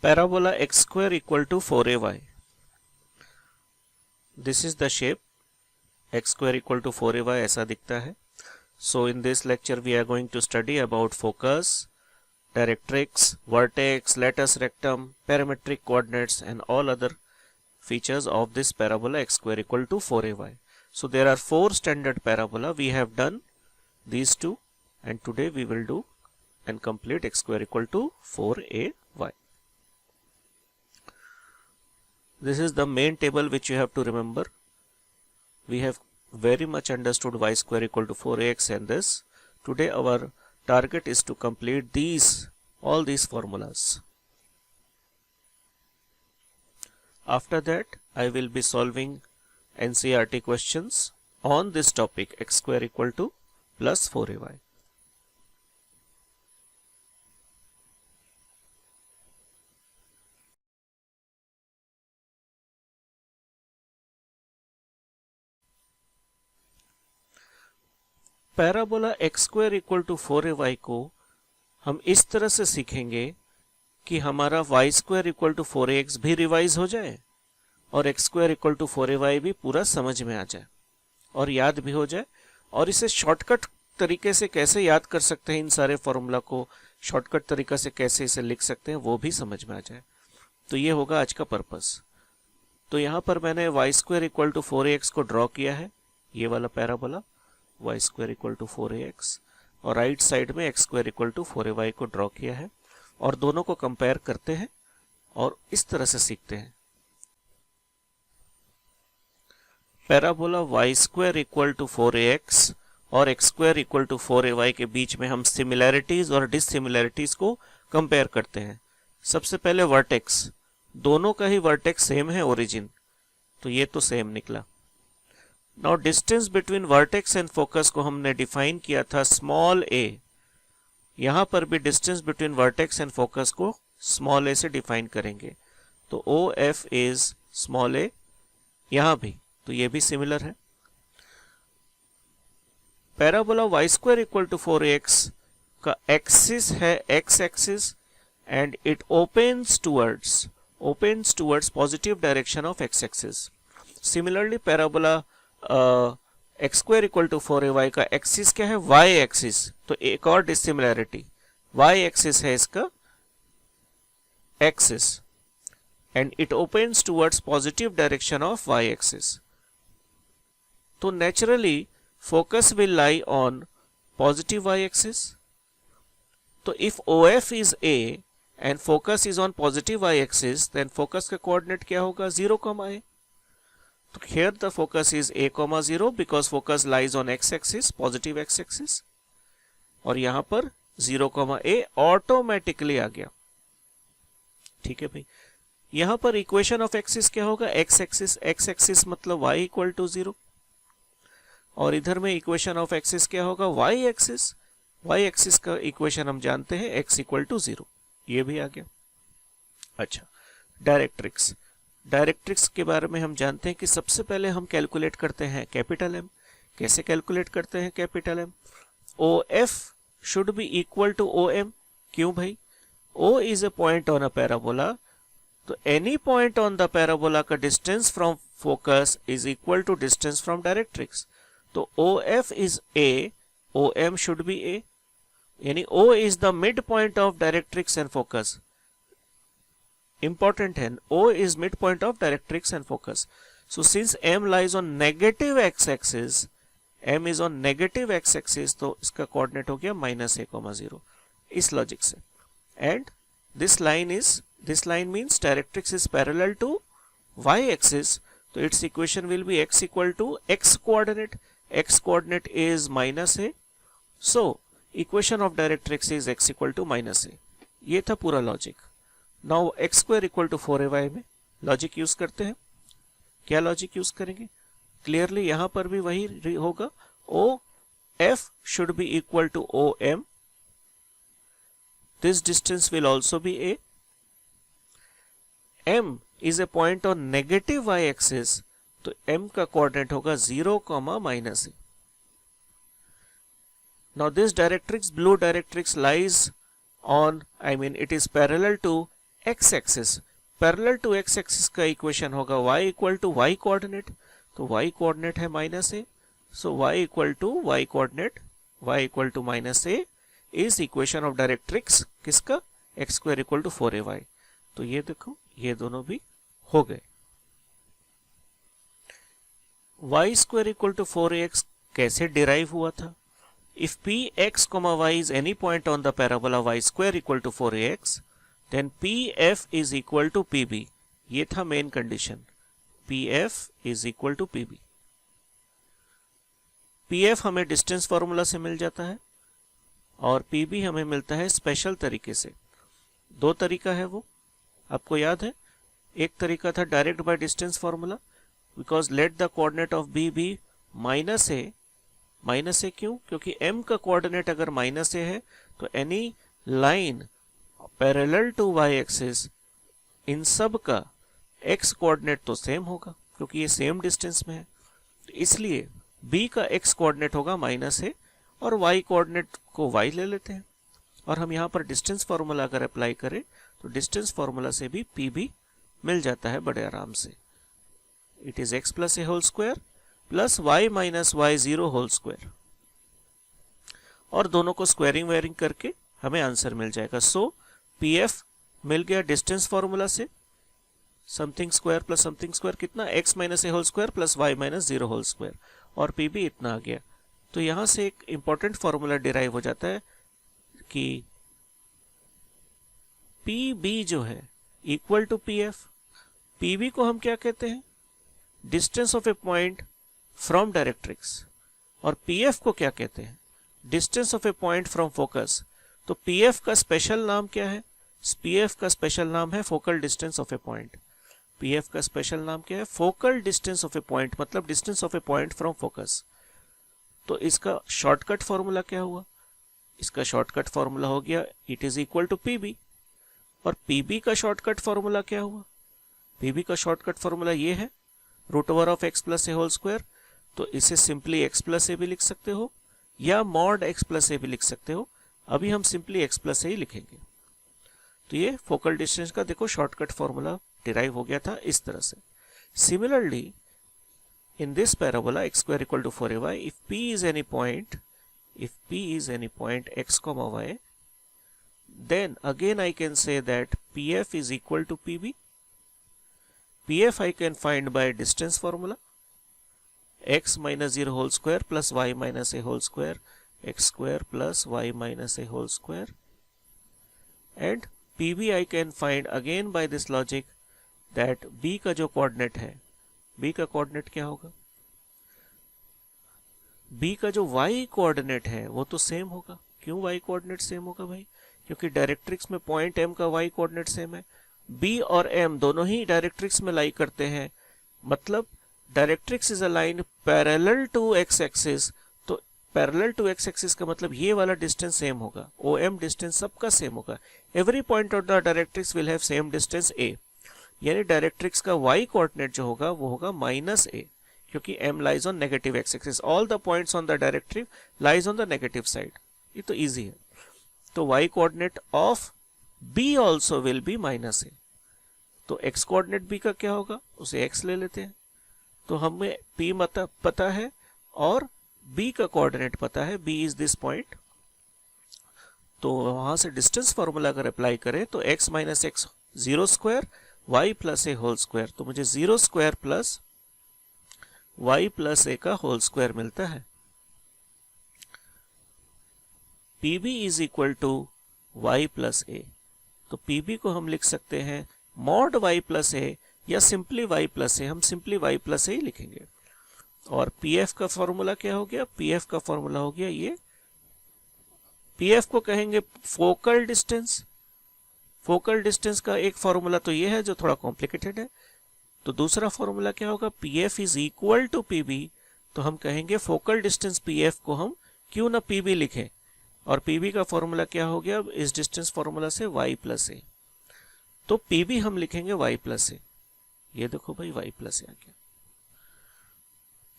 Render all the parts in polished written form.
Parabola x square equal to 4ay. This is the shape. X square equal to 4ay ऐसा दिखता है. So in this lecture we are going to study about focus, directrix, vertex, latus rectum, parametric coordinates and all other features of this parabola x square equal to 4ay. So there are 4 standard parabola. We have done these two and today we will do and complete x square equal to 4ay. This is the main table which you have to remember. We have very much understood y square equal to 4ax and this. Today our target is to complete all these formulas. After that I will be solving NCERT questions on this topic x square equal to plus 4ay. Parabola x square equal to 4ay को हम इस तरह से सीखेंगे कि हमारा y square equal to 4ax भी revise हो जाए और x square equal to 4ay भी पूरा समझ में आ जाए और याद भी हो जाए. और इसे शॉर्टकट तरीके से कैसे याद कर सकते हैं, इन सारे फॉर्मूला को शॉर्टकट तरीके से कैसे इसे लिख सकते हैं वो भी समझ में आ जाए. तो ये होगा आज का पर्पस. तो यहाँ पर मैंने y square equal to 4ax को ड्रॉ किया है, ये वाला parabola y square equal to 4ax, और राइट साइड में x square equal to 4ay को ड्रॉ किया है और दोनों को कंपेयर करते हैं और इस तरह से सीखते हैं. Parabola y square equal to 4ax और x square equal to 4ay के बीच में हम सिमिलैरिटीज और डिससिमिलैरिटीज को कंपेयर करते हैं. सबसे पहले वर्टेक्स, दोनों का ही वर्टेक्स सेम है ओरिजिन, तो ये तो सेम निकला. Now distance between vertex and focus को हमने डिफाइन किया था स्मॉल a. यहां पर भी distance between vertex and focus को स्मॉल a से डिफाइन करेंगे. तो OF इज स्मॉल a, यहां भी तो ये भी सिमिलर है. Parabola y square equal to 4ax का एक्सिस है x axis and it opens towards positive direction of x axis. Similarly parabola x square equal to 4ay का एक्सिस क्या है, y एक्सिस. तो एक और डिसिमिलैरिटी, y एक्सिस है इसका axis and it opens towards positive direction of y axis. तो naturally focus will lie on positive y axis. तो if OF is a and focus is on positive y axis, then focus का coordinate क्या होगा, 0, a. So here the focus is a, 0 because focus lies on x axis, positive x axis. और यहां पर 0, a automatically आ गया. ठीक है भाई. यहां पर इक्वेशन ऑफ एक्सिस क्या होगा, x एक्सिस मतलब y इक्वल टू 0, और इधर में इक्वेशन ऑफ एक्सिस क्या होगा, y एक्सिस का इक्वेशन हम जानते हैं x इक्वल टू 0. ये भी आ गया. अच्छा, डायरेक्ट्रिक्स के बारे में हम जानते हैं कि सबसे पहले हम कैलकुलेट करते हैं कैपिटल M. कैसे कैलकुलेट करते हैं capital M? OF should be equal to OM. क्यों भाई? O is a point on a parabola, तो any point on the parabola का distance from focus is equal to distance from directrix. तो OF is A, OM should be A, यानी O is the mid point of directrix and focus. Important है, O is midpoint of directrix and focus. So since M lies on negative x-axis, M is on negative x-axis, तो इसका coordinate हो गया -a, 0. इस logic से. And this line means directrix is parallel to y-axis, तो its equation will be x equal to x coordinate. X coordinate is -a. So equation of directrix is x equal to -a. ये था पूरा logic. Now x square equal to 4ay में logic use करते हैं. क्या logic use करेंगे? Clearly यहां पर भी वही होगा. OF should be equal to OM. This distance will also be A. M is a point on negative y axis, तो M का कोऑर्डिनेट होगा 0, -a. Now this directrix, blue directrix lies on, it is parallel to x axis, parallel to x axis का equation होगा y equal to y coordinate, तो y coordinate है -a, so y equal to y coordinate y equal to -a is equation of directrix किसका, x square equal to 4ay। तो ये देखो ये दोनों भी हो गए। y square equal to 4ax कैसे डिराइव हुआ था? If px, y is any point on the parabola y square equal to 4ax, then pf is equal to pb। ये था main condition, pf is equal to pb। pf हमें distance formula से मिल जाता है और pb हमें मिलता है स्पेशल तरीके से। दो तरीका है वो, आपको याद है। एक तरीका था direct by distance formula, because let the coordinate of B be -a। -a क्यों? क्योंकि m का कोऑर्डिनेट अगर -a है तो any line parallel to y axis, इन सब का x कोऑर्डिनेट तो सेम होगा क्योंकि ये सेम डिस्टेंस में है। तो इसलिए b का x कोऑर्डिनेट होगा -a और y कोऑर्डिनेट को y ले लेते हैं। और हम यहाँ पर डिस्टेंस फॉर्मूला अगर अप्लाई करें तो डिस्टेंस फॉर्मूला से भी pb मिल जाता है बड़े आराम से। It is x plus a whole square plus y minus y0 whole square, और दोनों को स्क्वायरिंग वेयरिंग करके हमें आंसर मिल जाएगा। सो pf मिल गया डिस्टेंस फॉर्मूला से, something square plus something square कितना, x minus a whole square plus y minus 0 whole square, और pb इतना आ गया। तो यहां से एक इंपॉर्टेंट फॉर्मूला डिराइव हो जाता है कि pb जो है इक्वल टू pf। pb को हम क्या कहते हैं? Distance of a point from directrix. और pf को क्या कहते हैं? Distance of a point from focus. तो pf का स्पेशल नाम क्या है? pf का स्पेशल नाम है focal distance of a point. pf का स्पेशल नाम क्या है? Focal distance of a point, मतलब distance of a point from focus. तो इसका शॉर्टकट फॉर्मूला क्या हुआ? इसका शॉर्टकट फॉर्मूला हो गया it is equal to pb। और pb का शॉर्टकट फॉर्मूला क्या हुआ? pb का शॉर्टकट फॉर्मूला ये है √(x + a) होल स्क्वायर। तो इसे सिंपली x + a भी लिख सकते हो या मॉड x + a भी लिख सकते हो। अभी हम सिंपली x + a ही लिखेंगे। तो ये फोकल डिस्टेंस का देखो शॉर्टकट फॉर्मूला डिराइव हो गया था इस तरह से। Similarly in this parabola x² = 4ay, if p is any point x, y, then again I can say that pf is equal to pb। pf I can find by distance formula, x minus 0 whole square plus y minus a whole square, x² plus y minus a whole square, and pb I can find again by this logic that b का जो coordinate है, b का coordinate क्या होगा? b का जो y coordinate है वो तो सेम होगा। क्यों y कोऑर्डिनेट सेम होगा भाई? क्योंकि डायरेक्ट्रिक्स में पॉइंट m का y कोऑर्डिनेट सेम है। b और m दोनों ही डायरेक्ट्रिक्स में लाई करते हैं, मतलब directrix is a line parallel to x axis. तो पैरेलल टू x एक्सिस का मतलब ये वाला डिस्टेंस सेम होगा, OM डिस्टेंस सबका सेम होगा। Every point of the directrix will have same distance a, यानी डायरेक्ट्रिक्स का y कोऑर्डिनेट जो होगा वो होगा -a, क्योंकि m lies on negative x axis. All the points on the directrix lies on the negative side. ये तो इजी है। तो y coordinate of b also will be -a। तो x कोऑर्डिनेट b का क्या होगा? उसे x ले लेते हैं। तो हमें p पता है और b का कोऑर्डिनेट पता है, b इज दिस पॉइंट। तो वहां से डिस्टेंस फॉर्मूला अगर अप्लाई करें तो x minus x 0² y plus a whole square, तो मुझे 0² प्लस y प्लस a का होल स्क्वायर मिलता है। pb is equal to y plus a। तो pb को हम लिख सकते हैं मॉड y प्लस a या सिंपली y प्लस a। हम सिंपली y प्लस a ही लिखेंगे। और pf का फॉर्मूला क्या हो गया? pf का फॉर्मूला हो गया ये, pf को कहेंगे फोकल डिस्टेंस। फोकल डिस्टेंस का एक फॉर्मूला तो ये है जो थोड़ा कॉम्प्लिकेटेड है। तो दूसरा फॉर्मूला क्या होगा? pf is equal to pb। तो हम कहेंगे फोकल डिस्टेंस pf को हम क्यों ना pb लिखें, और pb का फॉर्मूला क्या हो गया इस डिस्टेंस फॉर्मूला से? y plus a। तो pb हम लिखेंगे y प्लस a। ये देखो भाई y प्लस a आ गया।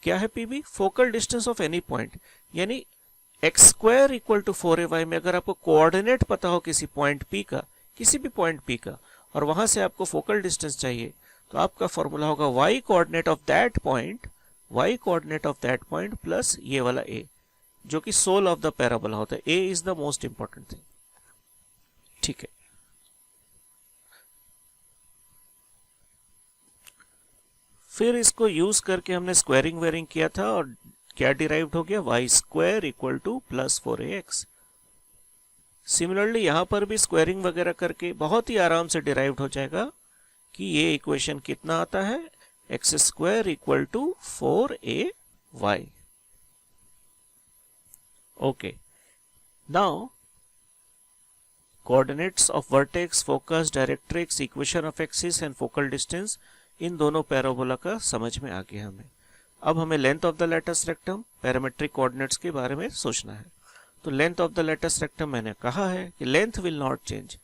क्या है pb? Focal distance of any point, यानी x² = 4ay में अगर आपको कोऑर्डिनेट पता हो किसी पॉइंट p का, किसी भी पॉइंट p का, और वहां से आपको फोकल डिस्टेंस चाहिए, तो आपका फॉर्मूला होगा y coordinate of that point, y coordinate of that point plus ये वाला a, जो कि सोल ऑफ द पैराबोला होता है। a is the most important thing. ठीक है, फिर इसको यूज करके हमने स्क्वायरिंग वेयरिंग किया था और क्या डिराइव्ड हो गया, y square equal two plus 4ax। Similarly यहां पर भी स्क्वायरिंग वगैरह करके बहुत ही आराम से डिराइव्ड हो जाएगा कि ये इक्वेशन कितना आता है, x square equal to 4ay। Okay, now coordinates of vertex, focus, directrix, equation of axis and focal distance, इन दोनों पैराबोला का समझ में आ गया हमें। अब हमें length of the latus rectum, parametric coordinates के बारे में सोचना है। तो length of the latus rectum मैंने कहा है कि length will not change,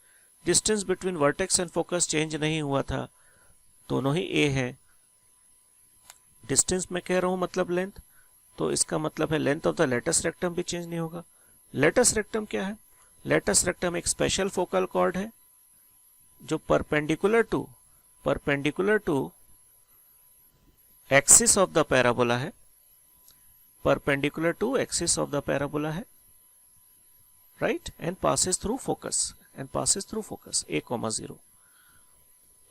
distance between vertex and focus change नहीं हुआ था, दोनों ही a है। डिस्टेंस मैं कह रहा हूं मतलब लेंथ, तो इसका मतलब है length of the latus rectum भी चेंज नहीं होगा। लेटस रेक्टम क्या है, लेटस रेक्टम एक स्पेशल फोकल कॉर्ड है जो perpendicular to axis of the parabola है, perpendicular to axis of the parabola है, right, and passes through focus a, 0।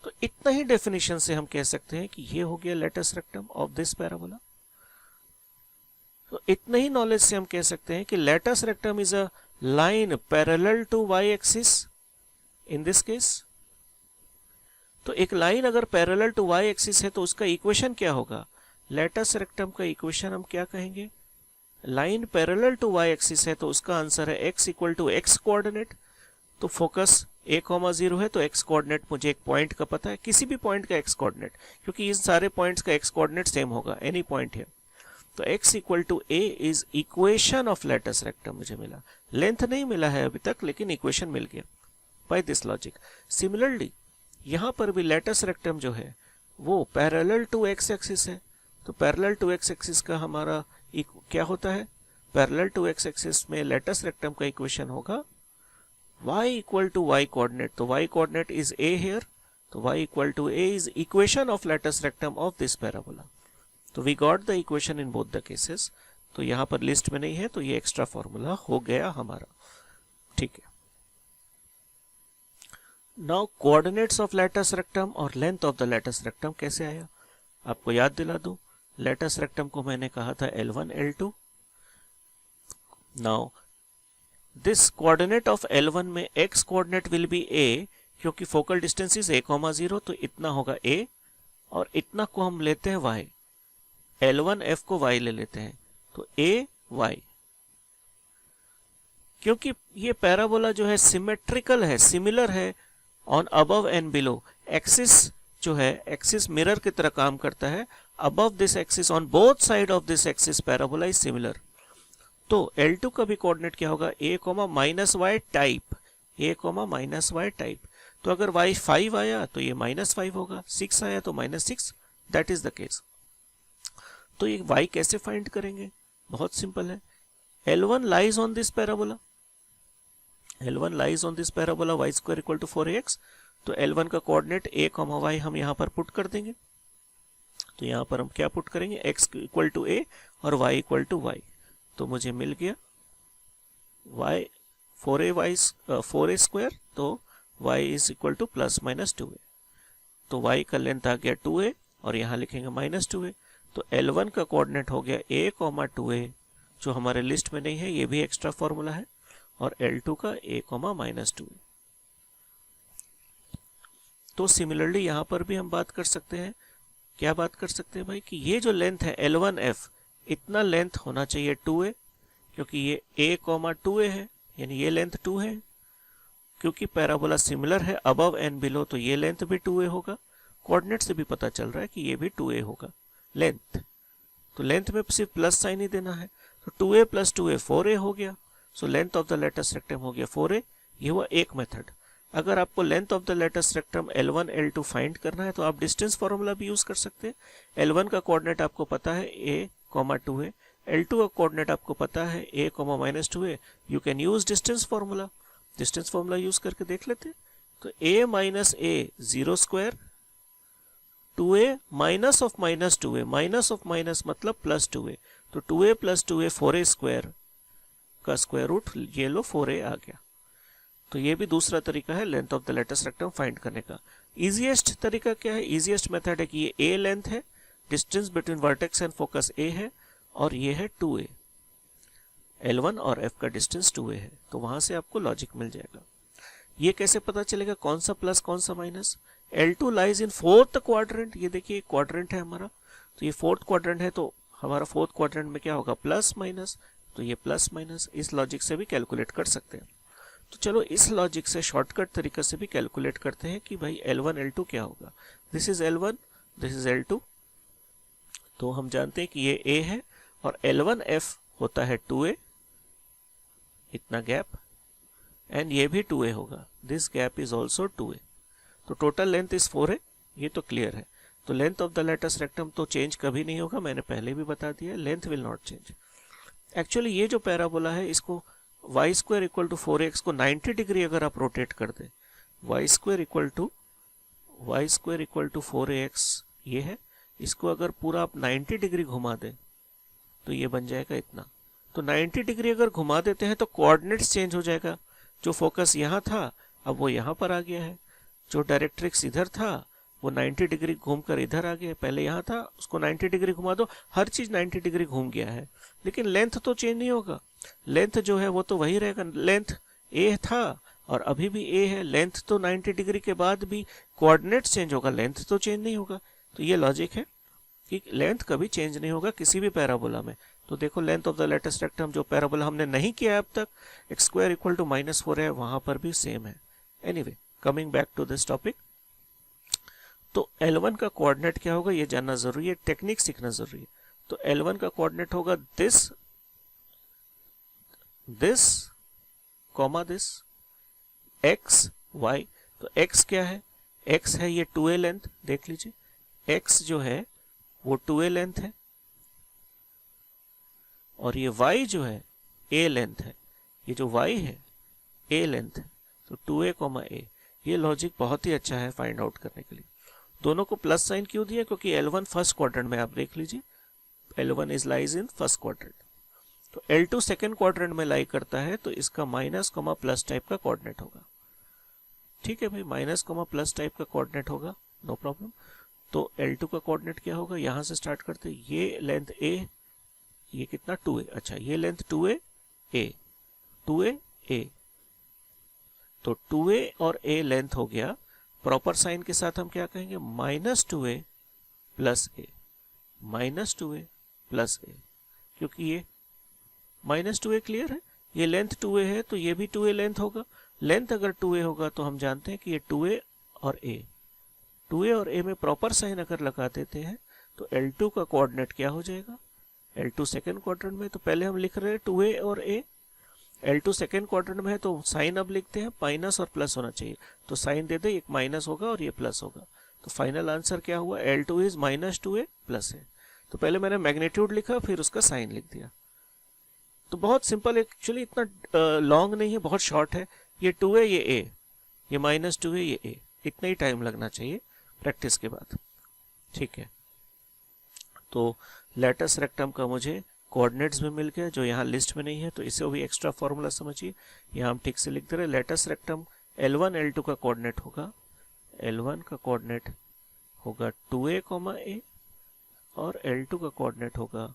तो इतना ही डेफिनेशन से हम कह सकते हैं कि ये हो गया latus rectum of this parabola. तो इतना ही नॉलेज से हम कह सकते हैं कि latus rectum is a line parallel to y axis in this case. तो एक लाइन अगर पैरेलल टू y एक्सिस है तो उसका इक्वेशन क्या होगा, लेटस रेक्टम का इक्वेशन हम क्या कहेंगे, line parallel to y axis है तो उसका आंसर है x equal to x coordinate. तो फोकस a, 0 है तो x कोऑर्डिनेट मुझे एक पॉइंट का पता है, किसी भी पॉइंट का x कोऑर्डिनेट, क्योंकि इन सारे पॉइंट्स का x कोऑर्डिनेट सेम होगा, एनी पॉइंट है। तो x equal to a is equation of latus rectum मुझे मिला। लेंथ नहीं मिला है अभी तक, लेकिन इक्वेशन मिल गया बाय दिस लॉजिक। सिमिलरली यहां पर भी लेटस रेक्टम जो है वो पैरेलल टू x एक्सिस है, तो पैरेलल टू x एक्सिस का हमारा क्या होता है, पैरेलल टू x एक्सिस में लेटस रेक्टम का इक्वेशन होगा y equal to y coordinate. तो y coordinate is a here, तो y equal to a is equation of latus rectum of this parabola. तो we got the equation in both the cases. तो यहां पर list में नहीं है तो ये एक्स्ट्रा फॉर्मूला हो गया हमारा। ठीक है, now coordinates of latus rectum और length of the latus rectum कैसे आया, आपको याद दिला दूं। लेटस रेक्टम को मैंने कहा था L1 L2। Now this coordinate of L1 में x coordinate will be a, क्योंकि फोकल डिस्टेंस इज a, 0, तो इतना होगा a और इतना को हम लेते हैं y, L1 f को y ले लेते हैं, तो a y। क्योंकि ये पैराबोला जो है सिमेट्रिकल है, सिमिलर है on above and below, axis जो है एक्सिस मिरर की तरह काम करता है, above this axis on both side of this axis parabola is similar। तो L2 का भी कोऑर्डिनेट क्या होगा, a, minus y type, a, minus y type. तो अगर y 5 आया तो ये -5 होगा, 6 आया तो -6, दैट इज द केस। तो ये y कैसे फाइंड करेंगे, बहुत सिंपल है। L1 lies on this parabola, L1 lies on this parabola, y square equal to 4ax। तो L1 का कोऑर्डिनेट a, y हम यहां पर पुट कर देंगे। तो यहां पर हम क्या पुट करेंगे, x इक्वल टू a और y इक्वल टू y। तो मुझे मिल गया y 4a स्क्वायर, तो y is equal two plus minus 2a। तो y का लेंथ आ गया 2a और यहां लिखेंगे -2a। तो L1 का कोऑर्डिनेट हो गया a, 2a, जो हमारे लिस्ट में नहीं है, ये भी एक्स्ट्रा फॉर्मूला है, और L2 का a, -2a। तो सिमिलरली यहां पर भी हम बात कर सकते हैं, क्या बात कर सकते हैं भाई, कि ये जो लेंथ है L1F, इतना लेंथ होना चाहिए 2a, क्योंकि ये a, 2a है, यानी ये लेंथ 2 है। क्योंकि पैराबोला सिमिलर है अबव एंड बिलो, तो ये लेंथ भी 2a होगा। कोऑर्डिनेट से भी पता चल रहा है कि ये भी 2a होगा लेंथ। तो लेंथ में सिर्फ प्लस साइन ही देना है, तो 2a प्लस 2a 4a हो गया। So length of the latus rectum हो गया 4a। ये हुआ एक मेथड। अगर आपको length of the latus rectum L1 L2 find करना है तो आप डिस्टेंस फॉर्मूला भी यूज कर सकते हैं। L1 का कोऑर्डिनेट आपको पता है a, 2a, L2 का कोऑर्डिनेट आपको पता है a, -2a। You can use distance formula, distance formula use करके देख लेते हैं तो a minus A 0 square, 2a minus of minus 2a, minus of minus मतलब प्लस 2a, तो 2a plus 2a 4a square का स्क्वायर रूट, ये लो 4a आ गया। तो ये भी दूसरा तरीका है length of the latus rectum find करने का। इजीएस्ट तरीका क्या है, इजीएस्ट मेथड है कि ये a लेंथ है, distance between vertex and focus a है, और ये है 2a, L1 और F का डिस्टेंस 2a है, तो वहां से आपको लॉजिक मिल जाएगा। ये कैसे पता चलेगा कौन सा प्लस कौन सा minus? L2 lies in fourth quadrant, ये देखिए क्वाड्रेंट है हमारा, तो ये फोर्थ क्वाड्रेंट है, तो हमारा फोर्थ क्वाड्रेंट में क्या होगा, प्लस माइनस, तो ये प्लस माइनस, इस लॉजिक से भी कैलकुलेट कर सकते हैं। तो चलो इस लॉजिक से शॉर्टकट तरीके से भी कैलकुलेट करते हैं कि भाई L1 L2 क्या होगा। This is L1, this is L2, तो हम जानते हैं कि ये A है और L1F होता है 2A, इतना गैप, एंड ये भी 2A होगा, this gap is also 2A, तो टोटल लेंथ इज 4A, ये तो क्लियर है। तो length of the latus rectum तो चेंज कभी नहीं होगा, मैंने पहले भी बता दिया, length will not change. Actually ये जो पैराबोला है इसको y square equal to 4x को 90 डिग्री अगर आप रोटेट कर दें, y square equal to 4ax ये है, इसको अगर पूरा आप 90 डिग्री घुमा दें तो ये बन जाएगा इतना। तो 90 डिग्री अगर घुमा देते हैं तो कोऑर्डिनेट्स चेंज हो जाएगा, जो फोकस यहाँ था अब वो यहाँ पर आ गया है, जो डायरेक्ट्रिक्स इधर था वो 90 डिग्री घूमकर इधर आ गया, पहले यहाँ था उसको 90 डिग्री घुमा दो, हर चीज 90 डिग्री घूम गया है, लेकिन लेंथ तो चेंज नहीं होगा, लेंथ जो है वो तो वही रहेगा, लेंथ a था और अभी भी a है, लेंथ तो 90 डिग्री के बाद भी कोऑर्डिनेट चेंज होगा, लेंथ तो चेंज नहीं होगा। तो ये लॉजिक है कि लेंथ कभी चेंज नहीं होगा किसी भी पैराबोला में। तो देखो length of the latus rectum जो पैराबोला हमने नहीं किया अब तक, एक्स स्क्वायर इक्वल टू -4 है, वहां पर भी सेम है। Anyway coming back to this topic, तो L1 का कोऑर्डिनेट क्या होगा ये जानना जरूरी है, टेक्निक सीखना जरूरी है। तो L1 का कोऑर्डिनेट होगा this comma this, x y, तो x क्या है, x है ये 2a लेंथ, देख लीजिए x जो है वो 2a लेंथ है, और ये y जो है a लेंथ है, ये जो y है a लेंथ है, तो 2a, a, ये लॉजिक बहुत ही अच्छा है फाइंड आउट करने के लिए। दोनों को प्लस साइन क्यों दिया, क्योंकि L1 फर्स्ट क्वाड्रेंट में, आप देख लीजिए L1 is lies in first quadrant, तो L2 सेकेंड क्वाड्रेंट में लाई करता है, तो इसका माइनस कॉमा प्लस टाइप का कोऑर्डिनेट होगा। ठीक है भाई, माइनस कॉमा प्लस टाइप का कोऑर्डिनेट होगा, नो प्रॉब्लम। तो L2 का कोऑर्डिनेट क्या होगा, यहां से स्टार्ट करते, ये लेंथ a, ये कितना 2a, अच्छा ये length 2a a, 2a a, तो 2a और a लेंथ हो गया, प्रॉपर साइन के साथ हम क्या कहेंगे, -2a plus a, -2a plus a, क्योंकि ये -2a क्लियर है, ये लेंथ 2a है तो ये भी 2a लेंथ होगा, लेंथ अगर 2a होगा तो हम जानते हैं कि ये 2a और a, 2a और a में प्रॉपर साइन अगर लगा देते हैं तो L2 का कोऑर्डिनेट क्या हो जाएगा, L2 सेकेंड क्वाड्रेंट में, तो पहले हम लिख रहे हैं 2a और a, L2 सेकेंड क्वाड्रेंट में है तो साइन अब लिखते हैं, माइनस और प्लस होना चाहिए, तो साइन दे दे, एक माइनस होगा और ये प्लस होगा, तो फाइनल आंसर क्या हुआ, L2 is -2a plus a। तो पहले मैंने मैग्नीट्यूड लिखा फिर उसका साइन लिख दिया, तो बहुत सिंपल, एक्चुअली इतना लॉन्ग नहीं है, बहुत शॉर्ट है, ये 2a ये a, ये -2a ये a, इतना ही टाइम लगना चाहिए प्रैक्टिस के बाद। ठीक है, तो लेटेस्ट रेक्टम का मुझे कोऑर्डिनेट्स भी मिल गया जो यहाँ लिस्ट में नहीं है, तो इसे भी एक्स्ट्रा फॉर्मूला समझिए, यहाँ हम ठीक से लिख दे रहे, लेटेस्ट रेक्टम L1 L2 का कोऑर्डिनेट होगा, L1 का कोऑर्डिनेट होगा 2a, a, और L2 का कोऑर्डिनेट होगा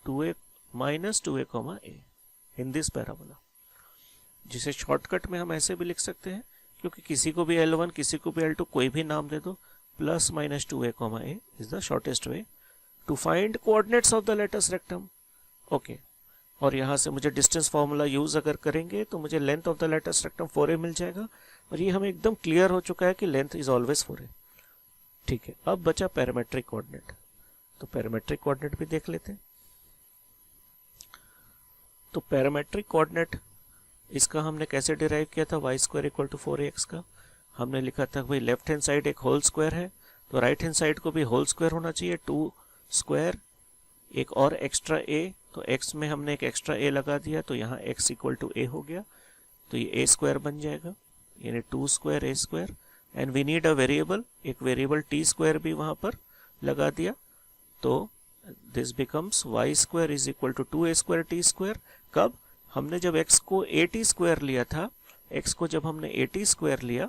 2a -2a, a in this parabola, जिसे शॉर्टकट में हम ऐसे भी लिख सकते हैं, क्योंकि किसी को भी L1 किसी को भी L2 कोई भी नाम दे दो, +-2a, a is the shortest way to find coordinates of the latus rectum. Okay, और यहाँ से मुझे डिस्टेंस फार्मूला यूज अगर करेंगे तो मुझे length of the latus rectum 4a मिल जाएगा, और ये हमें एकदम क्लियर हो चुका है कि लेंथ इज ऑलवेज 4a। ठीक है, अब बचा पैरामेट्रिक कोऑर्डिनेट, तो पैरामेट्रिक कोऑर्डिनेट भी देख लेते हैं। तो पैरामेट्रिक कोऑर्डिनेट इसका हमने कैसे डिराइव किया था, y square equal to 4ax का हमने लिखा था भाई लेफ्ट हैंड साइड एक होल स्क्वायर है, तो राइट हैंड साइड को भी होल स्क्वायर होना चाहिए, 2 स्क्वायर, एक और एक्स्ट्रा a, तो x में हमने एक एक्स्ट्रा a लगा दिया, तो यहाँ x इक्वल टू a हो गया, तो ये a स्क्वायर बन जाएगा, यानी 2 square a square, and we need a variable, एक वेरिएबल टी स्क्वायर भी वहां पर लगा दिया, तो this becomes y square is equal to 2 a square t square. कब? हमने जब x को ए टी स्क्वायर लिया था, x को जब हमने ए टी स्क्वायर लिया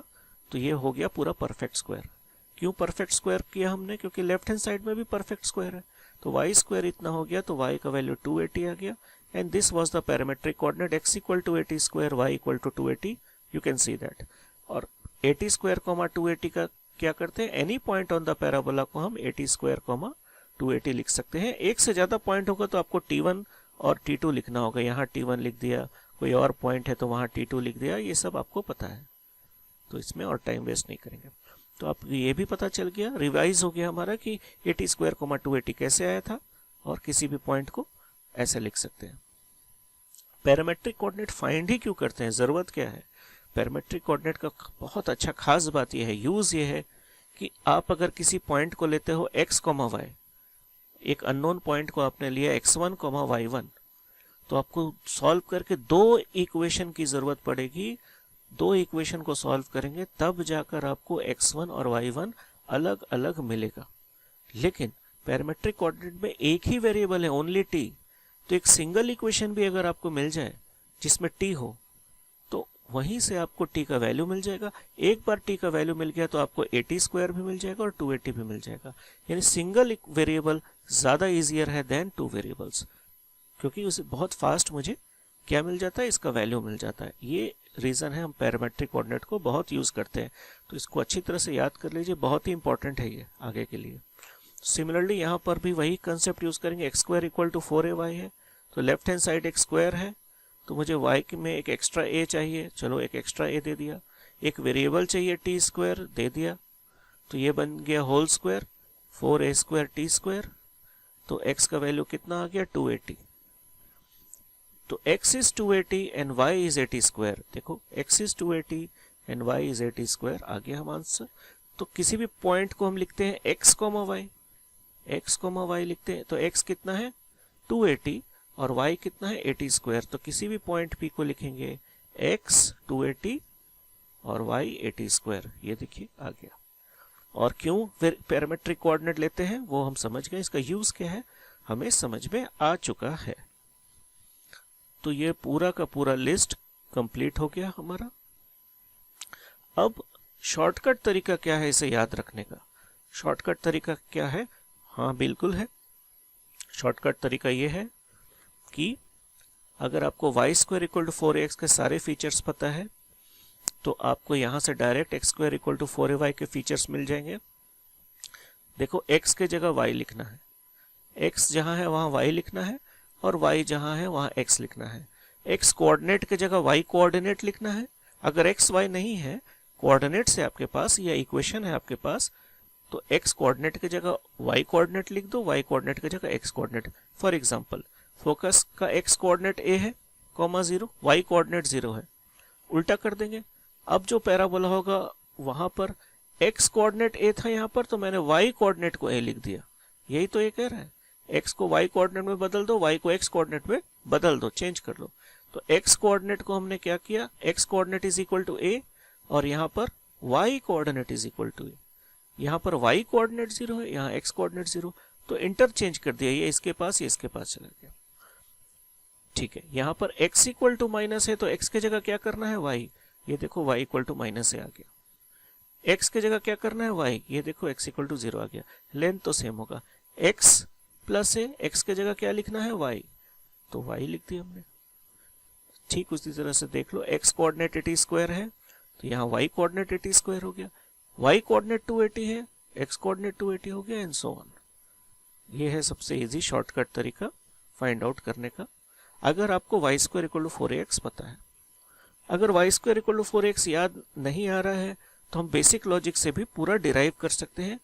तो ये हो गया पूरा परफेक्ट स्क्वायर। क्यों परफेक्ट स्क्वायर किया हमने? क्योंकि लेफ्ट हैंड साइड में भी परफेक्ट स्क्वायर है, तो वाई स्क्वायर इतना हो गया, तो y का वैल्यू 280 आ गया, and this was the parametric coordinate x equal to 80 square, y equal to 280, you can see that. और 80 स्क्वायर कॉमा 280 का क्या करते हैं, any point on the parabola को हम 80 स्क्वायर कॉमा 280 लिख सकते हैं। एक से ज्यादा पॉइंट होगा तो आपको T1 और T2 लिखना होगा, यहाँ T1 लिख दिया, कोई और पॉइंट है तो वहां T2 लिख दिया, ये सब आपको पता है, तो इसमें और टाइम वेस्ट नहीं करेंगे। तो आपको ये भी पता चल गया, रिवाइज हो गया हमारा कि 80 स्क्वायर कॉमा 280 कैसे आया था, और किसी भी पॉइंट को ऐसे लिख सकते हैं। पैरामेट्रिक कोऑर्डिनेट फाइंड ही क्यों करते हैं, जरूरत क्या है? पैरामेट्रिक कोऑर्डिनेट का बहुत अच्छा खास बात यह है, यूज ये है कि आप अगर किसी पॉइंट को लेते हो x, y, एक अननोन पॉइंट को आपने लिया x1, y1, तो आपको सॉल्व करके दो इक्वेशन की जरूरत पड़ेगी। दो इक्वेशन को सॉल्व करेंगे तब जाकर आपको x1 और y1 अलग अलग मिलेगा। लेकिन पैरामेट्रिक कोऑर्डिनेट में एक ही वेरिएबल है, ओनली t, तो एक सिंगल इक्वेशन भी अगर आपको मिल जाए जिसमें t हो, तो वहीं से आपको t का वैल्यू मिल जाएगा। एक बार t का वैल्यू मिल गया तो आपको 80 स्क्वायर भी मिल जाएगा और 280 भी मिल जाएगा। यानी सिंगल वेरिएबल ज्यादा इजियर है देन टू वेरिएबल्स, क्योंकि उसे बहुत फास्ट मुझे क्या मिल जाता है, इसका वैल्यू मिल जाता है। ये रीजन है हम पैरामेट्रिक कोऑर्डिनेट को बहुत यूज करते हैं, तो इसको अच्छी तरह से याद कर लीजिए, बहुत ही इंपॉर्टेंट है ये आगे के लिए। सिमिलरली यहाँ पर भी वही कंसेप्ट यूज करेंगे, x square equal to 4ay है, तो लेफ्ट हैंड साइड एक स्क्वायर है, तो मुझे y में एक एक्स्ट्रा a चाहिए, चलो एक एक्स्ट्रा a दे दिया। एक वेरिएबल चाहिए t स्क्वायर, दे दिया, तो ये बन गया whole square 4a square t square, तो x का वैल्यू कितना आ गया 280। तो x is 280 and y is 80 square, देखो x is 280 and y is 80 square आ गया हम आंसर। तो किसी भी पॉइंट को हम लिखते हैं x, y लिखते हैं, तो x कितना है 280 और y कितना है 80 स्क्वायर, तो किसी भी पॉइंट p को लिखेंगे x 280 और y 80 स्क्वायर, ये देखिए आ गया। और क्यों फिर पैरामेट्रिक कोऑर्डिनेट लेते हैं वो हम समझ गए, इसका यूज क्या है हमें समझ में आ चुका है। तो ये पूरा का पूरा लिस्ट कंप्लीट हो गया हमारा। अब शॉर्टकट तरीका क्या है इसे याद रखने का? शॉर्टकट तरीका क्या है? हाँ बिल्कुल है, शॉर्टकट तरीका ये है कि अगर आपको y square equal to 4x के सारे फीचर्स पता है तो आपको यहां से direct x square equal to 4ay के फीचर्स मिल जाएंगे। देखो x के जगह y लिखना है, x जहां है वहां y लिखना है, और y जहां है वहां x लिखना है। x कोऑर्डिनेट के जगह y कोऑर्डिनेट लिखना है। अगर x y नहीं है, कोऑर्डिनेट से आपके पास या इक्वेशन है आपके पास, तो x कोऑर्डिनेट की जगह y कोऑर्डिनेट लिख दो, y कोऑर्डिनेट की जगह x coordinate. For example focus का x कोऑर्डिनेट a है, 0, y कोऑर्डिनेट 0 है, उल्टा कर देंगे। अब जो पैराबोला होगा वहां पर x कोऑर्डिनेट a था यहाँ पर, तो मैंने y कोऑर्डिनेट को a लिख दिया। यही तो ये कह रहा है, x को y कोऑर्डिनेट में बदल दो, y को x कोऑर्डिनेट में बदल दो, चेंज कर लो। तो x कोऑर्डिनेट को हमने क्या किया, x coordinate is equal to a, और यहाँ पर y coordinate is equal to a। यहाँ पर y कोऑर्डिनेट 0 है, यहाँ x कोऑर्डिनेट 0, तो इंटरचेंज कर दिया, ये इसके पास ये इसके पास चला गया। ठीक है, यहाँ पर x इक्वल टू माइनस है, तो x के जगह क्या करना है y, ये देखो y इक्वल टू माइनस है आ गया। x के जगह क्या करना है y, ये देखो x इक्वल टू 0 आ गया। लेंथ तो सेम होगा, x प्लस है, x के जगह क्या लिखना है y, तो y लिख दिया हमने। ठीक उसी तरह से देख लो, x कोऑर्डिनेट 80 स्क्वायर है, तो यहाँ y कोऑर्डिनेट 80 स्क्वायर हो गया, y कोऑर्डिनेट 280 है, x कोऑर्डिनेट 280 हो गया, एंड सो ऑन। ये है सबसे इजी शॉर्टकट तरीका फाइंड आउट करने का। अगर आपको y square equal to 4ax पता है, अगर y square equal to 4ax याद नहीं आ रहा है, तो हम बेसिक लॉजिक से भी पूरा डिराइव कर सकते हैं।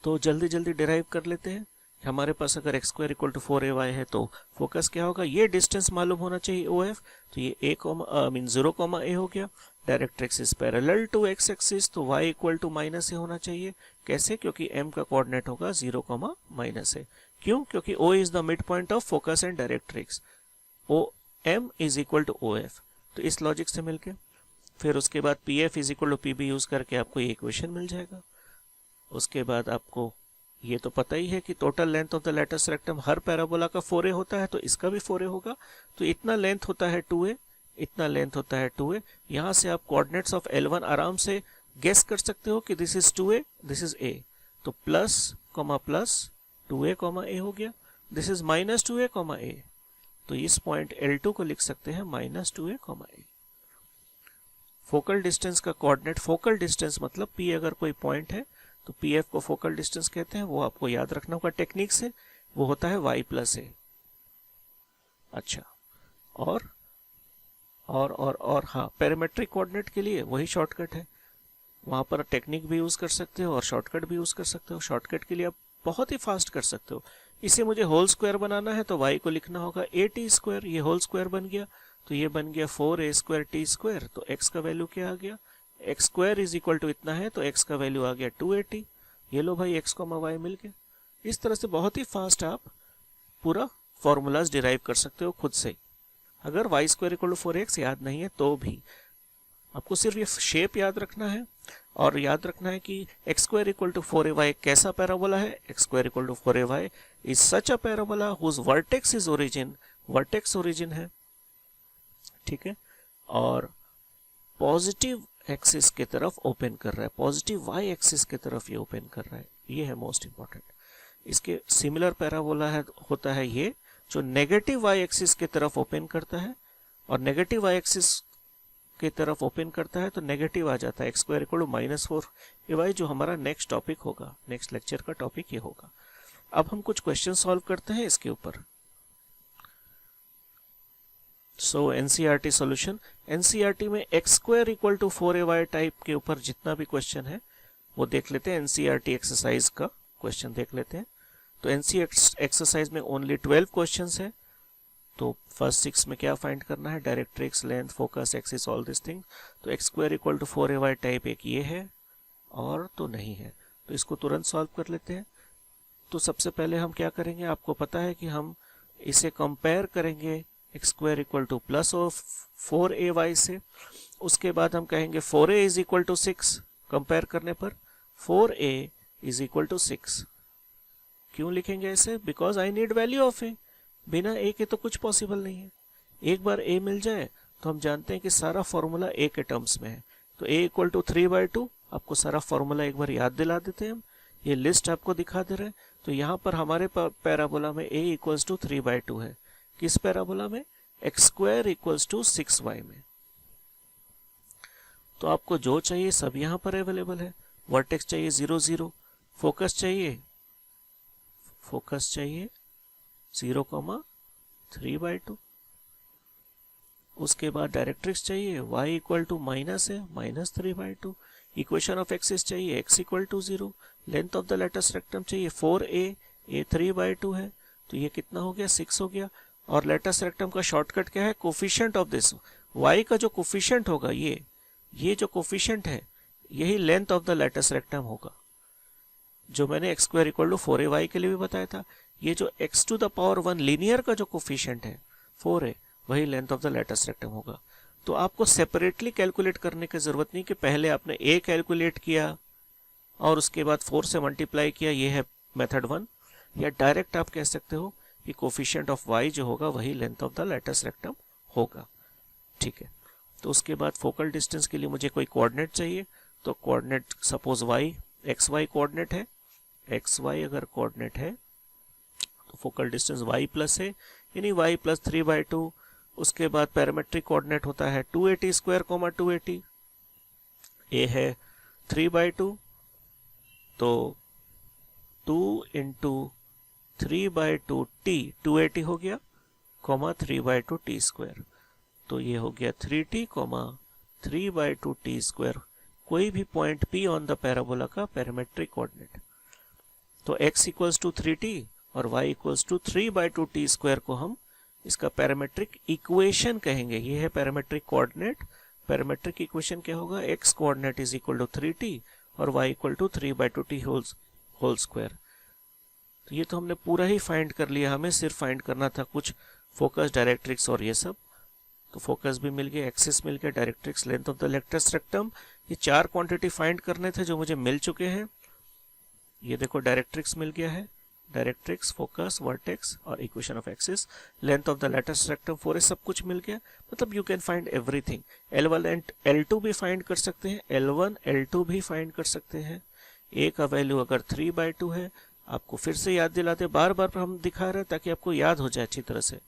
तो जल्दी जल्दी डिराइव कर लेते हैं। हमारे पास अगर x square equal to 4ay है, तो फोकस क्या होगा, ये डिस्टेंस मालूम होना चाहिए OF, तो ये 0, a हो गया। Directrix is parallel to x axis, तो y equal to minus a होना चाहिए। कैसे? क्योंकि m का कोऑर्डिनेट होगा 0, माइनस a। क्यों? क्योंकि O is the mid point of focus and directrix, O m is equal to OF। तो इस लॉजिक से मिलके फिर उसके बाद P F is equal to P B use करके आपको ये इक्वेशन मिल जाएगा। उसके बाद आपको ये तो पता ही है कि total length of the latus rectum हर पैराबोला का 4a होता है, तो इसका भी 4a होगा। तो इतना लेंथ होता है 2a, इतना लेंथ होता है 2a। यहाँ से आप कोऑर्डिनेट्स ऑफ L1 आराम से गेस कर सकते हो कि this is 2a, this is a। तो plus comma plus 2a comma a हो गया, this is minus 2a comma a। तो इस पॉइंट L2 को लिख सकते हैं minus 2a comma a। Focal distance का कोऑर्डिनेट, फोकल डिस्टेंस मतलब P अगर कोई पॉइंट है तो PF को फोकल डिस्टेंस कहते हैं, वो आपको याद रखना होगा टेक्निक से, वो होता है y प्लस a। अच्छा, और हाँ, पैरामेट्रिक कोऑर्डिनेट के लिए वही शॉर्टकट है, वहां पर टेक्निक भी यूज कर सकते हो और शॉर्टकट भी यूज कर सकते हो। शॉर्टकट के लिए आप बहुत ही फास्ट कर सकते हो। इसे मुझे होल स्क्वायर बनाना है तो y को लिखना होगा at स्क्वायर, ये होल स्क्वायर बन गया, तो ये बन गया 4a स्क्वायर t स्क्वायर। तो x का वैल्यू क्या आ गया, x square is equal to इतना है, तो x का वैल्यू आ गया 280। ये लो भाई x, y मिल गया। इस तरह से बहुत ही फास्ट आप पूरा फॉर्मूलाज डिराइव कर सकते हो खुद से। अगर y square equal to 4x याद नहीं है तो भी आपको सिर्फ ये शेप याद रखना है, और याद रखना है कि x square equal to 4ay कैसा पैराबोला है। x square equal to 4ay is such a parabola whose vertex is origin, vertex origin है, ठीक है, और पॉजिटिव एक्सिस की तरफ ओपन कर रहा है, पॉजिटिव y एक्सिस की तरफ ये ओपन कर रहा है। ये है मोस्ट इंपॉर्टेंट। इसके सिमिलर पैराबोला है, होता है ये जो नेगेटिव y एक्सिस की तरफ ओपन करता है, और नेगेटिव y एक्सिस की तरफ ओपन करता है तो नेगेटिव आ जाता है, x square equal to minus 4ay, जो हमारा नेक्स्ट टॉपिक होगा, नेक्स्ट लेक्चर का टॉपिक ये होगा। अब हम कुछ क्वेश्चन सॉल्व करते हैं इसके ऊपर। सो एनसीईआरटी सॉल्यूशन, एनसीईआरटी में x square equal to 4ay type के ऊपर जितना भी क्वेश्चन है वो देख लेते हैं। एनसीईआरटी एक्सरसाइज का क्वेश्चन देख लेते हैं। तो एनसीईआरटी एक्सरसाइज में ओनली 12 क्वेश्चंस है। तो फर्स्ट 6 में क्या फाइंड करना है, directrix, length, focus, axis, all this thing. तो X square equal to 4ay type एक ये है और तो नहीं है, तो इसको तुरंत सॉल्व कर लेते हैं। तो सबसे पहले हम क्या करेंगे, आपको पता है कि हम इसे कंपेयर करेंगे x square equal two plus of 4ay से। उसके बाद हम कहेंगे 4a is equal to 6, compare करने पर 4a इज इक्वल टू 6। क्यों लिखेंगे ऐसे, because I need value of A. बिना ए के तो कुछ पॉसिबल नहीं है। एक बार ए मिल जाए तो हम जानते हैं कि सारा फॉर्मूला ए के टर्म्स में है। तो ए इक्वल टू 3/2, आपको सारा फॉर्मूला एक बार याद दिला देते हैं हम, ये लिस्ट आपको दिखा दे रहे हैं। तो यहाँ पर हमारे पैराबोला में a इक्वल्स टू 3/2 है। किस पैराबोला में, x square equals to 6y में। तो आपको जो चाहिए सब यहाँ पर अवेलेबल है। वर्टेक्स चाहिए 0 0, फोकस चाहिए 0, 3/2। उसके बाद डायरेक्ट्रिक्स चाहिए y इक्वल टू माइनस है, -3/2। इक्वेशन ऑफ एक्सिस चाहिए x equal to 0। Length of the latus rectum चाहिए 4a, a 3/2 है, तो ये कितना हो गया, 6 हो गया। और लेटस रेक्टम का शॉर्टकट क्या है, कोफिशिएंट ऑफ दिस, y का जो कोफिशिएंट होगा, ये जो कोफिशिएंट है यही length of the latus rectum होगा, जो मैंने x square equal to 4ay के लिए भी बताया था। ये जो x to the power 1 linear का जो कोफिशिएंट है 4a, वही length of the latus rectum होगा। तो आपको सेपरेटली कैलकुलेट करने की जरूरत नहीं कि पहले आपने a कैलकुलेट किया और उसके बाद 4 से मल्टीप्लाई किया, ये है मेथड 1। या डायरेक्ट आप कह सकते हो कि कोफिशिएंट ऑफ y जो होगा वही length of the latus rectum होगा, ठीक है। तो उसके बाद फोकल डिस्टेंस के लिए मुझे कोई कोऑर्डिनेट चाहिए। तो coordinate suppose y, xy coordinate है, xy अगर कोऑर्डिनेट है तो फोकल डिस्टेंस y प्लस है, यानी y प्लस 3/2। उसके बाद पैरामेट्रिक कोऑर्डिनेट होता है 280 स्क्वायर, 280, a है 3/2, तो 2 इंटू 3/2 t 280 हो गया, 3/2 t स्क्वायर। तो ये हो गया 3t, 3/2 t स्क्वायर, कोई भी point P on the parabola का पैरामेट्रिक कोऑर्डिनेट। तो x इक्वल्स टू 3t और y equals to 3/2 t square को हम इसका पैरामेट्रिक इक्वेशन कहेंगे। ये है पैरामेट्रिक कोऑर्डिनेट। पैरामेट्रिक इक्वेशन क्या होगा, x coordinate is equal to 3t और y equal to 3/2 t whole square. तो ये तो हमने पूरा ही फाइंड कर लिया, हमें सिर्फ फाइंड करना था कुछ फोकस, डायरेक्ट्रिक्स और ये सब। तो फोकस भी मिल गया, एक्सिस मिल गया, directrix, length of the latus rectum, ये 4 क्वांटिटी फाइंड करने थे जो मुझे मिल चुके हैं। ये देखो डायरेक्ट्रिक्स मिल गया है, डायरेक्ट्रिक्स, फोकस, वर्टेक्स और equation of axis, length of the latus rectum 4 सब कुछ मिल गया। मतलब you can find everything. L1 and L2 भी फाइंड कर सकते हैं, L1 L2 भी फाइंड कर सकते हैं। ए का वैल्यू अगर 3/2 है, आपको फिर से याद दिलाते, बार बार हम दिखा रहे हैं ताकि आपको याद हो जाए अच्छी तरह से।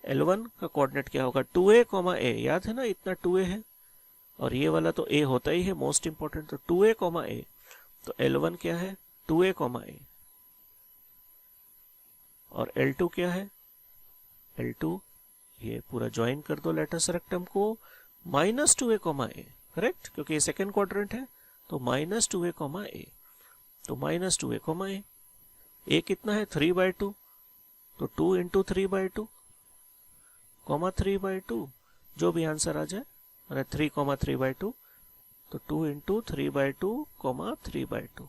L1 का कोऑर्डिनेट क्या होगा, 2a, a, याद है ना, इतना 2a है और ये वाला तो a होता ही है, मोस्ट इंपॉर्टेंट। तो 2a, a, तो L1 क्या है, 2a, a, और L2 क्या है, L2 ये पूरा ज्वाइन कर दो लेटेस्ट रेक्टम को, -2a, a, करेक्ट, क्योंकि ये सेकेंड क्वाड्रेंट है। तो -2a, a, तो -2a, a, a कितना है, 3/2, तो 2 इंटू 3/2, 3/2, जो भी आंसर आ जाए, मैंने 3, 3/2, तो 2 इंटू 3/2, 3/2,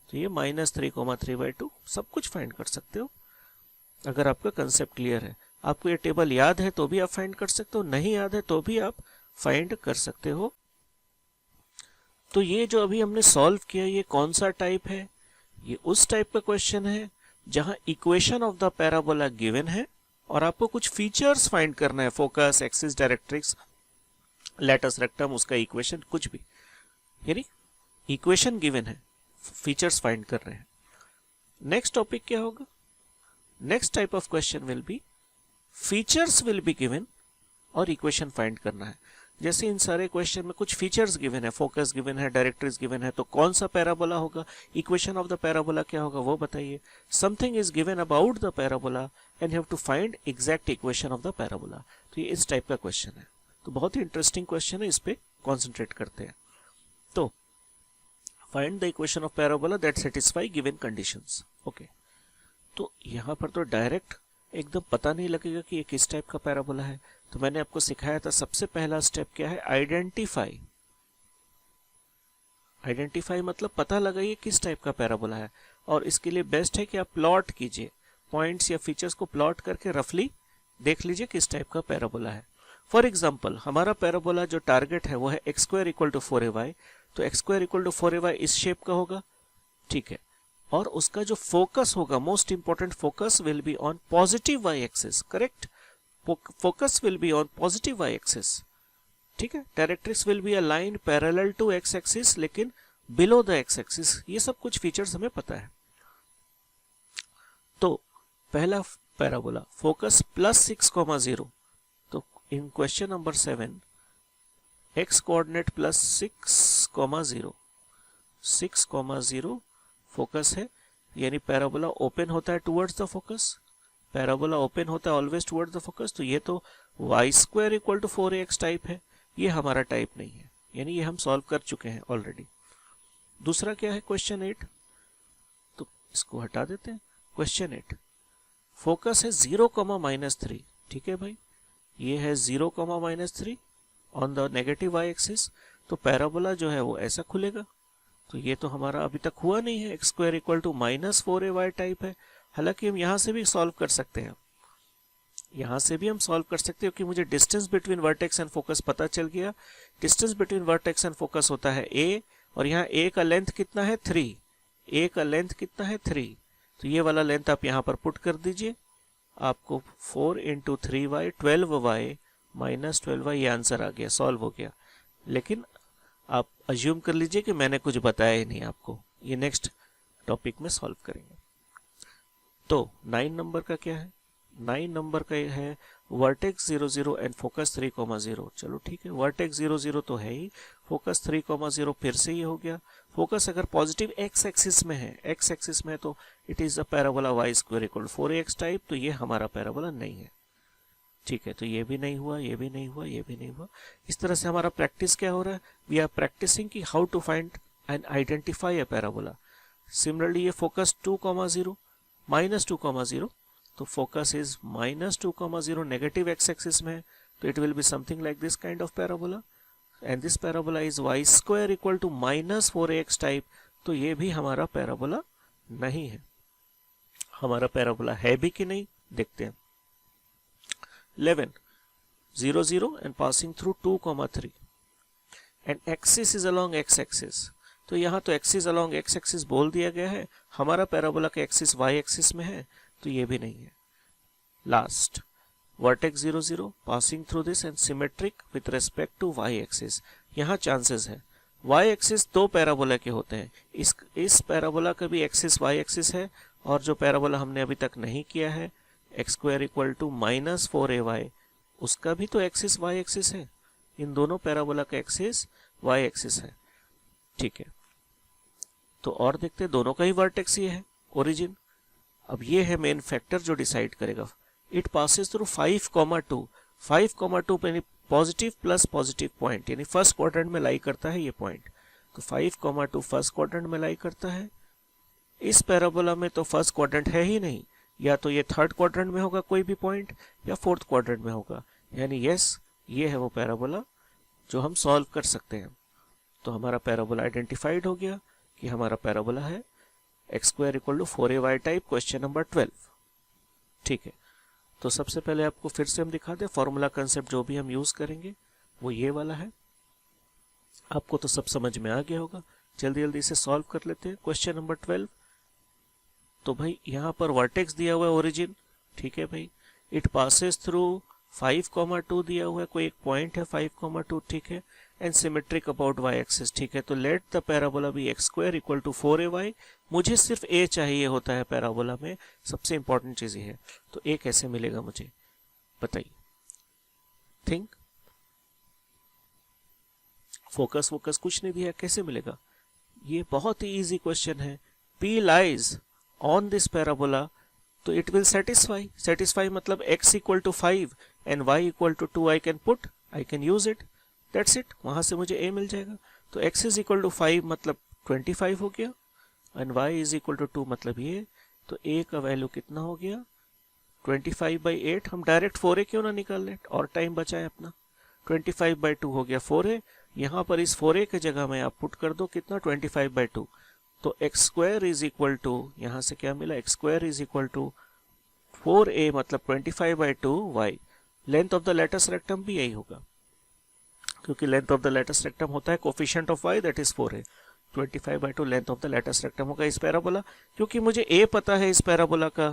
तो ये -3, 3/2 सब कुछ फाइंड कर सकते हो अगर आपका कंसेप्ट क्लियर है। आपको ये टेबल याद है तो भी आप फाइंड कर सकते हो, नहीं याद है तो भी आप फाइंड कर सकते हो। तो ये जो अभी हमने सॉल्व किया, ये कौन सा टाइप है, ये उस टाइप का क्वेश्चन है जहां equation of the parabola given है और आपको कुछ फीचर्स फाइंड करना है, focus, axis, directrix, latus rectum, उसका इक्वेशन, कुछ भी, यानी इक्वेशन गिवन है, फीचर्स फाइंड कर रहे हैं। नेक्स्ट टॉपिक क्या होगा, next type of question will be features will be given और इक्वेशन फाइंड करना है। जैसे इन सारे क्वेश्चन में कुछ फीचर्स गिवन है, फोकस गिवन है, डायरेक्ट्रिक्स गिवन है, तो कौन सा पैराबोला होगा, इक्वेशन ऑफ द पैराबोला क्या होगा वो बताइए। Something is given about the parabola and you have to find exact equation of the parabola. तो ये इस टाइप का क्वेश्चन है, तो बहुत ही इंटरेस्टिंग क्वेश्चन है, इस पे कॉन्सेंट्रेट करते हैं। तो find the equation of parabola that satisfy given conditions. Okay, तो यहाँ पर तो डायरेक्ट एकदम पता नहीं लगेगा कि ये किस टाइप का पैराबोला है। तो मैंने आपको सिखाया था, सबसे पहला स्टेप क्या है, आइडेंटिफाई। आइडेंटिफाई मतलब पता लगाइए किस टाइप का पैराबोला है, और इसके लिए बेस्ट है कि आप प्लॉट कीजिए, पॉइंट्स या फीचर्स को प्लॉट करके रफली देख लीजिए किस टाइप का पैराबोला है। फॉर एग्जाम्पल, हमारा पैराबोला जो टारगेट है वो है x² = 4ay, तो x² = 4ay इस शेप का होगा, ठीक है, और उसका जो फोकस होगा, most important, focus will be on positive y axis, correct, focus will be on positive y axis, ठीक है। Directrix will be a line parallel to x axis लेकिन बिलो द x एक्सिस, ये सब कुछ features हमें पता है। तो पहला पैराबोला फोकस +6, 0, तो in question number 7 x coordinate +6, 0, 6, 0 focus है, यानी पैराबोला ओपन होता है towards the focus, parabola open होता है ऑलवेज टुवर्ड्स द फोकस। तो ये तो y² = 4ax टाइप है, ये हमारा टाइप नहीं है, यानी ये हम सॉल्व कर चुके हैं ऑलरेडी। दूसरा क्या है, क्वेश्चन 8, तो इसको हटा देते हैं। क्वेश्चन 8 फोकस है 0, -3, ठीक है भाई, ये है 0, -3 on the negative y axis, तो पैराबोला जो है वो ऐसा खुलेगा। तो ये तो हमारा अभी तक हुआ नहीं है, x² = -4ay टाइप है। हालांकि हम यहां से भी सॉल्व कर सकते हैं, यहां से भी हम सॉल्व कर सकते हैं, क्योंकि मुझे distance between vertex and focus पता चल गया। Distance between vertex and focus होता है a, और यहाँ a का लेंथ कितना है, 3, a का लेंथ कितना है, 3, तो ये वाला लेंथ आप यहाँ पर पुट कर दीजिए, आपको 4 × 3y 12y -12y ये आंसर आ गया, सॉल्व हो गया। लेकिन आप अज्यूम कर लीजिए कि मैंने कुछ बताया ही नहीं आपको, ये नेक्स्ट टॉपिक में सॉल्व करेंगे। तो 9 नंबर का क्या है, 9 नंबर का है वर्टेक्स 0, 0 एंड फोकस 3, 0। चलो ठीक है, वर्टेक्स 0, 0 तो है ही, फोकस 3, 0 फिर से ये हो गया। फोकस अगर पॉजिटिव x एक्सिस में है, x एक्सिस में, तो it is a parabola y² = 4ax type, तो ये हमारा पैराबोला नहीं है, ठीक है। तो ये भी नहीं हुआ, ये भी नहीं हुआ, ये भी नहीं हुआ। इस तरह से हमारा प्रैक्टिस क्या हो रहा है, वी आर प्रैक्टिसिंग कि how to find and identify a parabola. Similarly ये फोकस 2, 0 -2, 0, तो focus is -2, 0 negative x axis में है, तो it will be something like this kind of parabola, and this parabola is y² = -4ax type, तो ये भी हमारा पैराबोला नहीं है। हमारा पैराबोला है भी कि नहीं देखते हैं। 11 0 0 and passing through 2 3 and axis is along x axis. तो यहाँ तो एक्सिस along x axis बोल दिया गया है, हमारा पैराबोला का एक्सिस y axis में है, तो ये भी नहीं है. Last vertex 0 0 passing through this and symmetric with respect to y axis. यहाँ चांसेस है. y axis दो पैराबोला के होते हैं. इस पैराबोला का भी एक्सिस y axis है, और जो पैराबोला हमने अभी तक नहीं किया है x² इक्वल टू -4ay, उसका भी तो एक्सिस y एक्सिस है. इन दोनों पैराबोला का एक्सिस y एक्सिस है. ठीक है, तो और देखते हैं, दोनों का ही वर्टेक्स ये है, ओरिजिन. अब ये है मेन फैक्टर जो डिसाइड करेगा. It passes through 5,2. 5,2 यानी पॉजिटिव प्लस पॉजिटिव पॉइंट, यानी फर्स्ट क्वाड्रेंट में लाई करता है ये पॉइंट. तो 5,2 फर्स्ट क्वाड्रेंट में लाई करता है. इस पैराबोला में तो फर्स्ट क्वाड्रेंट है ही नहीं, या तो ये थर्ड क्वाड्रेंट में होगा कोई भी पॉइंट, या फोर्थ क्वाड्रेंट में होगा. यानी यस, ये है वो पैराबोला जो हम सॉल्व कर सकते हैं. तो हमारा पैराबोला आइडेंटिफाइड हो गया कि हमारा पैराबोला है x² equal to 4ay type, question number 12. ठीक है, तो सबसे पहले आपको फिर से हम दिखा दें फॉर्मूला कंसेप्ट जो भी हम यूज करेंगे वो ये वाला है. आपको तो सब समझ में आ गया होगा. जल्दी जल्दी से सॉल्व कर लेते हैं. Question number 12. तो भाई यहाँ पर वर्टेक्स दिया हुआ है ओरिजिन. ठीक है भाई, इट पासेस थ्रू 5,2 दिया हुआ है, कोई एक पॉइंट है 5,2. ठीक है, and symmetric about y axis. ठीक है, तो let the parabola be x² equal to 4ay. मुझे सिर्फ a चाहिए होता है पैराबोला में, सबसे इंपॉर्टेंट चीज ये है. तो a कैसे मिलेगा मुझे बताइए. थिंक, फोकस कुछ नहीं दिया, कैसे मिलेगा. ये बहुत ही इजी क्वेश्चन है. p lies on this parabola, तो इट विल सेटिस्फाई मतलब x equal to 5 and y equal to 2 I can use it. That's it. वहां से मुझे a मिल जाएगा. तो x इज इक्वल टू 5 मतलब 25 हो गया, and y is equal to 2 मतलब ये. तो a का वैल्यू कितना हो गया 25/8. हम डायरेक्ट 4a क्यों ना निकाल लें, और टाइम बचाए अपना. 25/2 हो गया 4a. यहाँ पर इस 4a के जगह में आप पुट कर दो कितना 25/2. तो x² इज इक्वल टू, यहाँ से क्या मिला, x² is equal to 4a मतलब 25/2 y. Length of the latus rectum भी यही होगा, क्योंकि length of the latus rectum होता है coefficient of y, that is 4a. 25/2 length of the latus rectum होगा इस पैराबोला. क्योंकि मुझे a पता है इस पैराबोला का,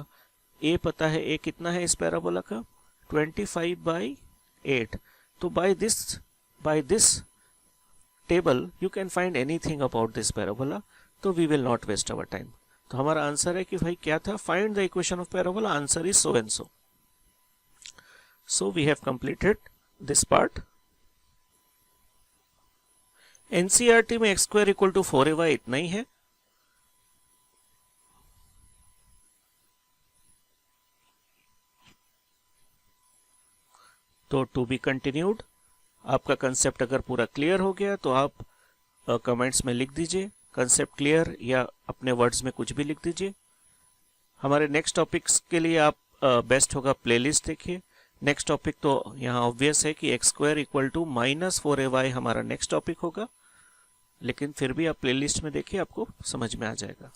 a पता है, a कितना है इस पैराबोला का 25/8. तो by this table you can find anything about this parabola. तो we will not waste our time. तो हमारा आंसर है कि भाई क्या था, find the equation of parabola. Answer is so and so. So we have completed this part. NCERT में x² equal to 4ay इतना ही है. तो टू बी कंटिन्यूड. आपका कंसेप्ट अगर पूरा क्लियर हो गया तो आप कमेंट्स में लिख दीजिए कंसेप्ट क्लियर, या अपने वर्ड्स में कुछ भी लिख दीजिए. हमारे नेक्स्ट टॉपिक्स के लिए आप बेस्ट होगा प्लेलिस्ट देखिए. नेक्स्ट टॉपिक तो यहाँ ऑब्वियस है कि x² इक्वल टू -4ay हमारा नेक्स्ट टॉपिक होगा, लेकिन फिर भी आप प्लेलिस्ट में देखिए, आपको समझ में आ जाएगा.